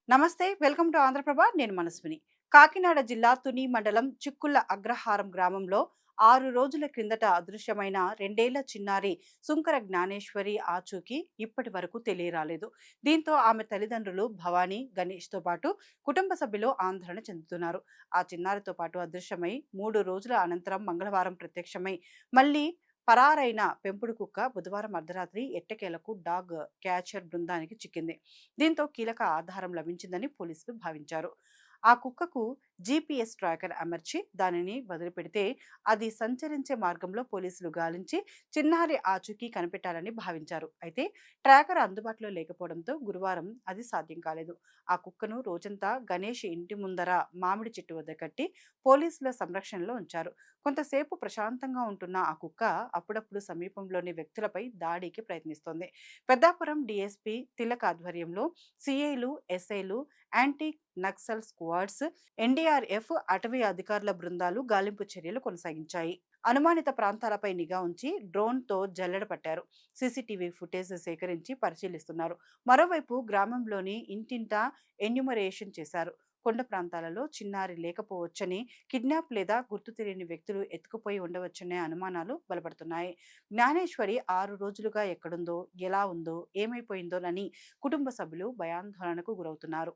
నమస్తే, welcome to Andhraprabha. నేను మనస్విని. కాకినాడ జిల్లా తుని మండలం చిక్కుళ్ల అగ్రహారం గ్రామంలో 6 రోజుల క్రిందట అదృశ్యమైన 2 ఏళ్ల చిన్నారి సుంకర జ్ఞానేశ్వరి ఆచూకీ ఇప్పటి వరకు తెలియరాలేదు. దీంతో ఆమె తల్లిదండ్రులు భవానీ, గణేష్తో పాటు కుటుంబ సభ్యులు ఆందోళన చెందుతున్నారు. ఆ చిన్నారితో పాటు అదృశ్యమై 3 రోజుల అనంతరం మంగళవారం ప్రత్యక్షమై మళ్లీ పరారైన పెంపుడు కుక్క బుధవారం అర్ధరాత్రి ఎట్టకేలకు డాగ్ క్యాచర్ బృందానికి చిక్కింది. దీంతో కీలక ఆధారం లభించిందని పోలీసులు భావించారు. ఆ కుక్కకు జీపీఎస్ ట్రాకర్ అమర్చి దానిని వదిలిపెడితే అది సంచరించే మార్గంలో పోలీసులు గాలించి చిన్నారి ఆచూకీ కనిపెట్టాలని భావించారు. అయితే ట్రాకర్ అందుబాటులో లేకపోవడంతో గురువారం అది సాధ్యం కాలేదు. ఆ కుక్కను రోజంతా గణేష్ ఇంటి ముందర మామిడి చెట్టు వద్ద కట్టి పోలీసుల సంరక్షణలో ఉంచారు. కొంతసేపు ప్రశాంతంగా ఉంటున్న ఆ కుక్క అప్పుడప్పుడు సమీపంలోని వ్యక్తులపై దాడికి ప్రయత్నిస్తోంది. పెద్దాపురం డీఎస్పీ తిలక్ ఆధ్వర్యంలో సిఐలు, ఎస్ఐలు, యాంటీ నక్సల్ స్క్వాడ్స్, ఎన్డీఆర్ఎఫ్, అటవీ అధికారుల బృందాలు గాలింపు చర్యలు కొనసాగించాయి. అనుమానిత ప్రాంతాలపై నిఘా ఉంచి డ్రోన్తో జల్లెడ పట్టారు. సీసీటీవీ ఫుటేజ్ సేకరించి పరిశీలిస్తున్నారు. మరోవైపు గ్రామంలోని ఇంటింటా ఎన్యూమరేషన్ చేశారు. కొండ ప్రాంతాలలో చిన్నారి లేకపోవచ్చని, కిడ్నాప్ లేదా గుర్తు తెలియని వ్యక్తులు ఎత్తుకుపోయి ఉండవచ్చనే అనుమానాలు బలపడుతున్నాయి. జ్ఞానేశ్వరి 6 రోజులుగా ఎక్కడుందో, ఎలా ఉందో, ఏమైపోయిందోనని కుటుంబ సభ్యులు భయాందోళనకు గురవుతున్నారు.